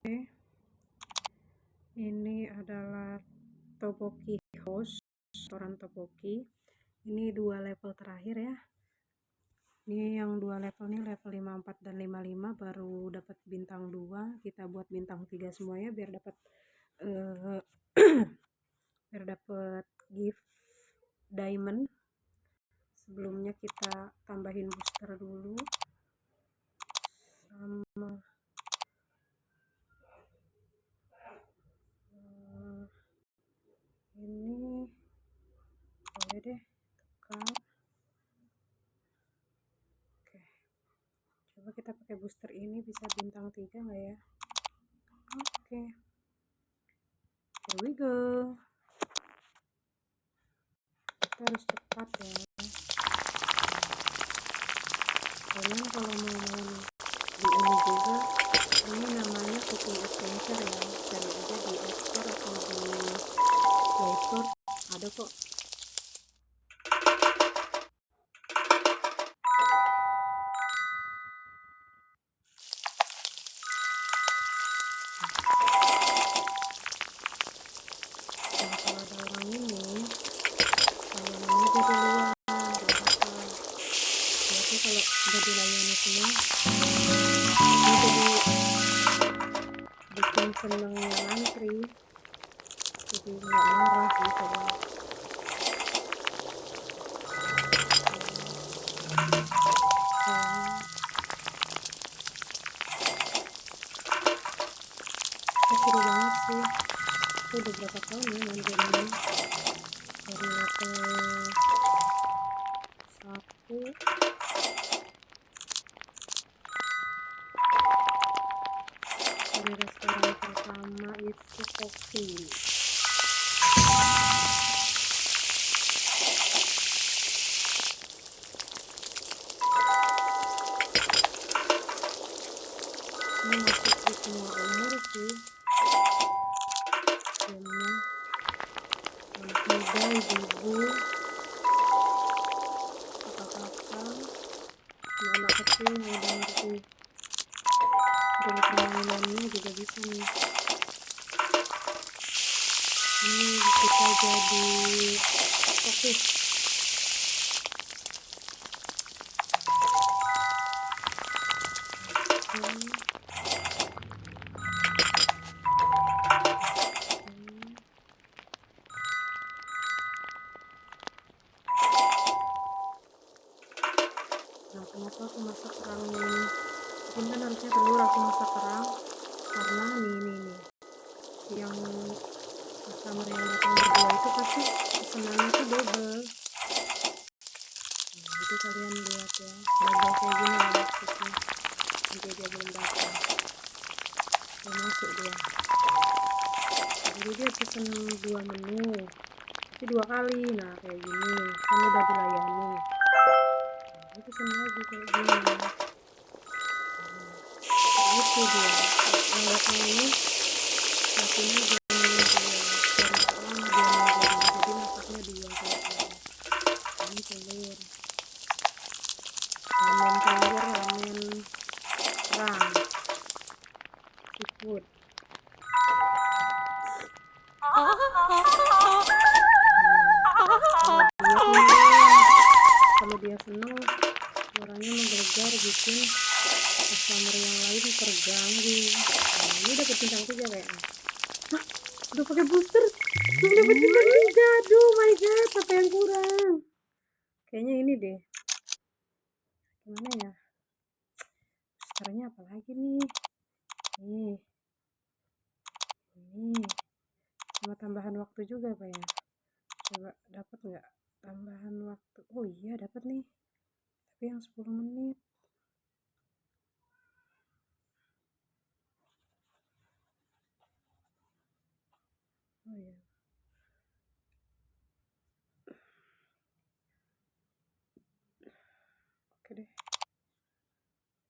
Ini adalah topoki house, restoran topoki. Ini 2 level terakhir ya. Ini yang 2 level nih, level 54 dan 55 baru dapat bintang 2. Kita buat bintang 3 semuanya biar dapat biar dapat gift diamond. Sebelumnya kita tambahin booster dulu sama ini boleh deh tekan. Oke, coba kita pakai booster ini bisa bintang 3 nggak ya? Oke, here we go. Kita harus cepat ya. Kalian kalau mau main di ini juga, ini namanya Cooking Adventure ya, cari aja di App Store atau di Play Store, ada kok. Nah, kalau ada orang ini, layanan aja duluan, gak apa-apa. Berarti kalau udah dilayani semua, ini jadi bikin seneng yang antri, jadi nggak marah gitu ya. Seru banget sih. Aku udah berapa tahun ya main game ini, dari level 1. Dari restoran pertama itu kopi. Ini masuk di semua umur sih gamenya, anak muda, ibu-ibu, kakak-kakak, anak kecil yang udah ngerti game permainannya juga bisa nih. Ini kita jadi fokus. Nah, kenapa aku masak kerang ini? Mungkin kan harusnya telur, aku masak kerang karena nih yang customer yang datang berdua itu pasti pesanannya tuh double. Nah, itu kalian lihat ya, double kayak gini ya maksudnya, nanti dia belum datang, udah masuk dia. Jadi dia pesen 2 menu, tapi 2 kali. Nah, kayak gini kan udah dilayani. Nah, dia pesen lagi kayak gini. Itu dia yang datang ini satunya jangan biar nggak lama dia nungguin, jadi masaknya 2 kayak gini. Ini telur, ramen telur, ramen kerang, seafood. Kalau dia seneng suaranya menggelegar, bikin customer yang lain terganggu. Nah, ini dapet bintang 3 kayaknya. Hah, udah pakai booster belum dapet bintang 3. Aduh my god, apa yang kurang? Kayaknya ini deh, gimana ya, boosternya apa lagi nih? Nih, ini sama tambahan waktu juga apa ya? Coba dapat nggak tambahan waktu? Oh iya dapat nih, tapi yang 10 menit. Oh iya, oke deh,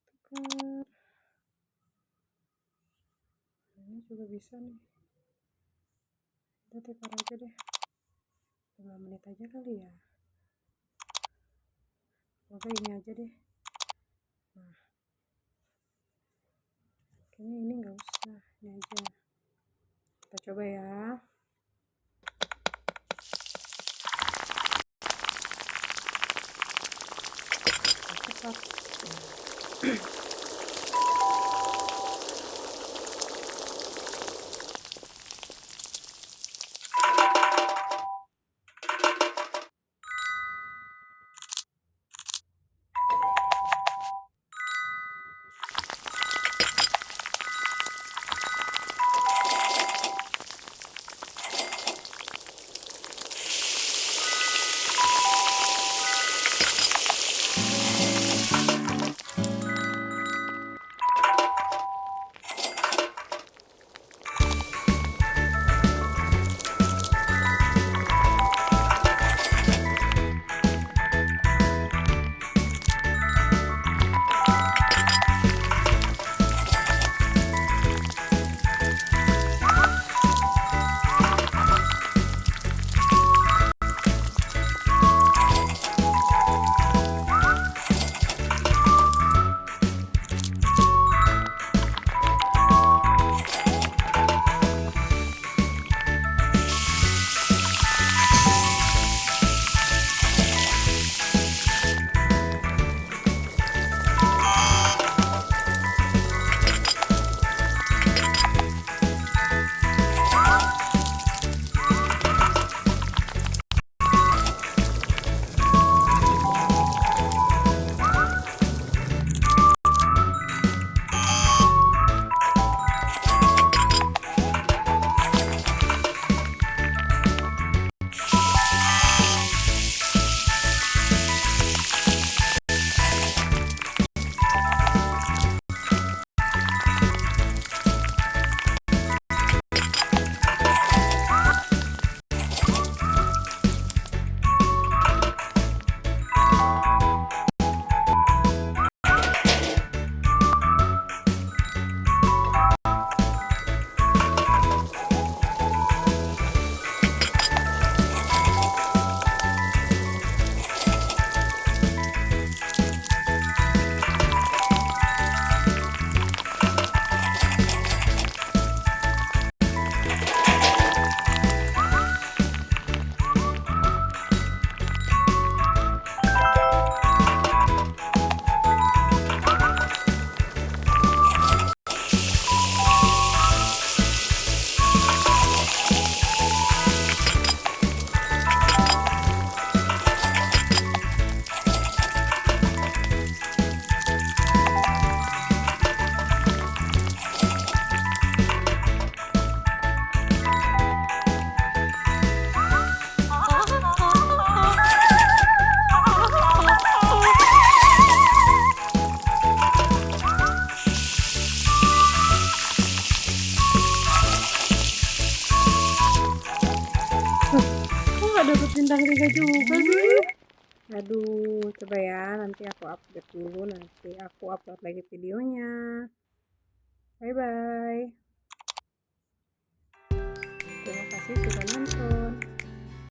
tukar. Ini juga bisa nih, kita tukar aja deh, 5 menit aja kali ya. Oke, ini aja deh. Nah, kayaknya ini nggak usah, ini Kok nggak dapet bintang 3 juga sih? Aduh, coba ya, nanti aku update dulu, nanti aku upload lagi videonya. Bye bye. Terima kasih sudah nonton.